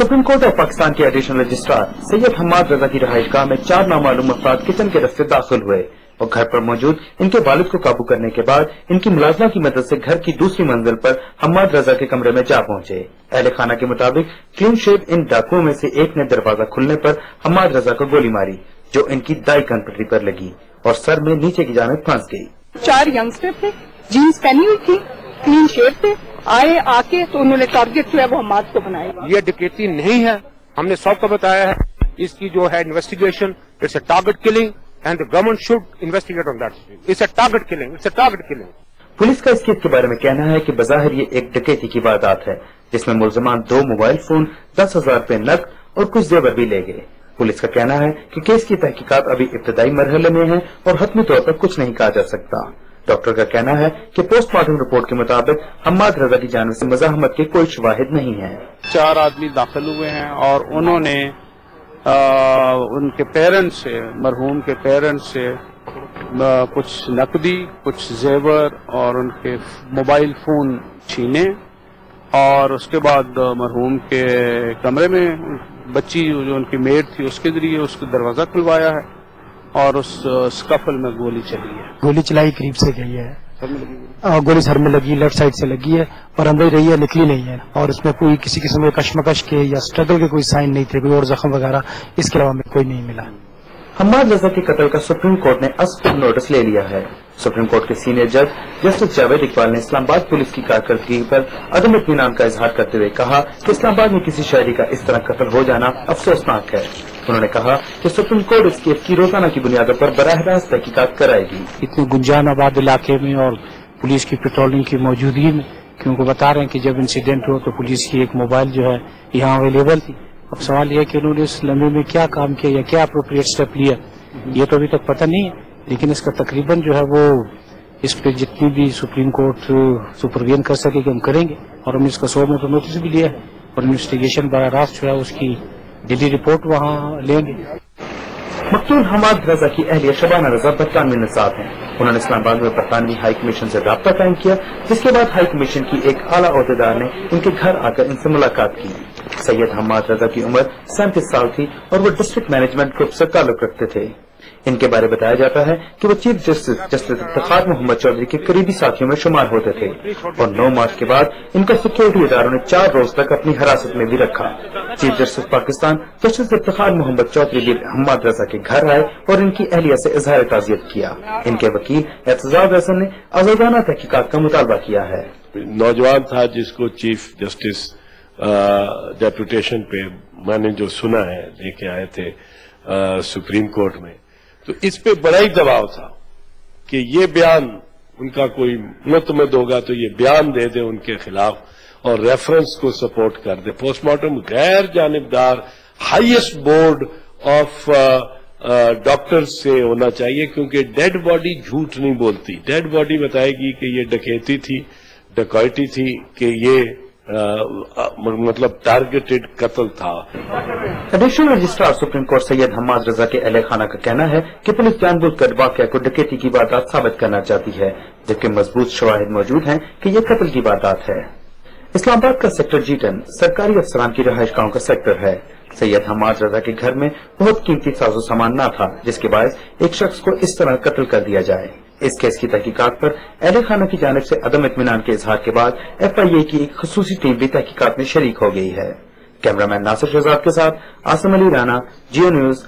Supreme court of Pakistan के additional registrar Syed Hammad रजा की रहायशगाह में 4 नामालूम अफराद किचन के रास्ते दाखिल हुए और घर पर मौजूद इनके वालिद को काबू करने के बाद इनकी मुलाजमा की मदद से घर की दूसरी मंजिल पर हम्माद रजा के कमरे में जा पहुंचे। अहले खाना के मुताबिक क्लीन शेव इन डाकुओं में से एक ने दरवाजा खुलने पर हम्माद रजा को गोली मारी, जो इनकी दाई कनपट्टी पर लगी और सर में नीचे की जानिब फंस गई। 4 यंगस्टर थे, जीन्स पहनी हुई थी, क्लीन शेव थे, आके तो उन्होंने टारगेट जो है वो हम्माद को बनाया। ये डकैती नहीं है, हमने सबको बताया है। इसकी जो है investigation, it's a target killing and the government should investigate on that. It's a target killing, it's a target killing. Police का इस केस के बारे में कहना है कि बज़ाहिर ये एक डकैती की वारदात है, जिसमें मुलजमान 2 मोबाइल फोन, 10,000 रुपए नकद और कुछ जेवर भी ले गए। पुलिस का कहना है कि केस की तहकीकात अभी इब्तदाई मरहले में है और हतमी तौर पर कुछ नहीं कहा जा सकता। डॉक्टर का कहना है कि पोस्टमार्टम रिपोर्ट के मुताबिक हम्माद रजा की जानिब से मज़ाहमत के कोई शवाहिद नहीं है। 4 आदमी दाखिल हुए हैं और उन्होंने उनके पेरेंट्स से, मरहूम के पेरेंट्स से कुछ नकदी, कुछ जेवर और उनके मोबाइल फोन छीने और उसके बाद मरहूम के कमरे में बच्ची जो उनकी मेड थी उसके जरिए उसका दरवाजा खुलवाया है और उस स्कफल में गोली चली है। गोली चलाई करीब से गई है, गोली सर में लगी, लेफ्ट साइड से लगी है और अंदर रही है, निकली नहीं है और उसमें कोई किसी किस्म के कशमकश के या स्ट्रगल के कोई साइन नहीं थे, कोई और जख्म वगैरह इसके अलावा में कोई नहीं मिला। हम्माद रजा के कत्ल का सुप्रीम कोर्ट ने अस्पताल नोटिस ले लिया है। सुप्रीम कोर्ट के सीनियर जज जस्टिस जावेद इकबाल ने इस्लामाबाद पुलिस की कारकर्दगी पर अदम इत्मीनान का इजहार करते हुए कहा कि इस्लामाबाद में किसी शहरी का इस तरह कत्ल हो जाना अफसोसनाक है। उन्होंने कहा कि सुप्रीम कोर्ट इस केस की रोजाना की बुनियादों पर बराह रास्त तहकीकात कराएगी। इतने गुंजान आबाद इलाके में और पुलिस की पेट्रोलिंग की मौजूदगी में, क्योंकि बता रहे हैं कि जब इंसिडेंट हो तो पुलिस की एक मोबाइल जो है यहाँ अवेलेबल थी। अब सवाल यह है कि उन्होंने इस लम्हे में क्या काम किया या क्या अप्रोप्रिएट स्टेप लिया, ये तो अभी तक पता नहीं है, लेकिन इसका तकरीबन जो है वो इस पे जितनी भी सुप्रीम कोर्ट सुपरवीजन कर सके कि हम करेंगे और हमने इसका 100 में तो नोटिस भी लिया है और इन्वेस्टिगेशन बराह रास्त जो है उसकी डेली रिपोर्ट वहाँ लेंगे। मकतूल हम्माद रजा की अहलिया शबाना रजा बरतानवी निसाब हैं। उन्होंने इस्लामाबाद में बरतानवी हाई कमीशन से राब्ता कायम किया, जिसके बाद हाई कमीशन की एक आला ओहदेदार ने इनके घर आकर इनसे मुलाकात की। सैयद हम्माद रजा की उम्र 37 साल थी और वो डिस्ट्रिक्ट मैनेजमेंट ग्रुप से ताल्लुक रखते थे। इनके बारे बताया जाता है कि वो चीफ जस्टिस इफ्तिखार मोहम्मद चौधरी के करीबी साथियों में शुमार होते थे और 9 मार्च के बाद इनका सिक्योरिटी इदारों ने 4 रोज तक अपनी हिरासत में भी रखा। Chief justice Pakistan justice Iftikhar Mohammad Chaudhry भी हम्माद रजा के घर आए और इनकी अहलिया से इजहार ताज़ियत किया। इनके वकील एतजाज हसन ने आजादाना तहकीकात का मुतालबा किया है। नौजवान था जिसको चीफ जस्टिस डेपुटेशन पे मैंने जो सुना है लेके आए थे सुप्रीम कोर्ट में, तो इस पे बड़ा ही दबाव था कि ये बयान उनका कोई मुतमद होगा तो ये बयान दे दे उनके खिलाफ और रेफरेंस को सपोर्ट कर दे। पोस्टमार्टम गैर जानिबदार हाईएस्ट बोर्ड ऑफ डॉक्टर्स से होना चाहिए, क्योंकि डेड बॉडी झूठ नहीं बोलती। डेड बॉडी बताएगी कि ये डकैती थी, डकैती थी, कि ये मतलब टारगेटेड कत्ल था। Additional registrar supreme court Syed Hammad Raza के अहले खाना का कहना है कि पुलिस जानबूझकर वाकया को डकैती की वारदात साबित करना चाहती है, जबकि मजबूत शवाहिद मौजूद हैं कि ये कत्ल की वारदात है। इस्लामाबाद का सेक्टर G10 सरकारी अफसरान की रहायशगाहों का सेक्टर है। सैयद हम्माद रजा के घर में बहुत कीमती साजो सामान न था, जिसके बायस एक शख्स को इस तरह कत्ल कर दिया जाए। इस केस की तहकीकात पर अहले खाना की जानिब से अदम इत्मीनान के इजहार के बाद FIA की एक खसूसी टीम भी तहकीकात में शरीक हो गई है। कैमरामैन नासिर शहजाद के साथ आसम अली राना, जियो न्यूज।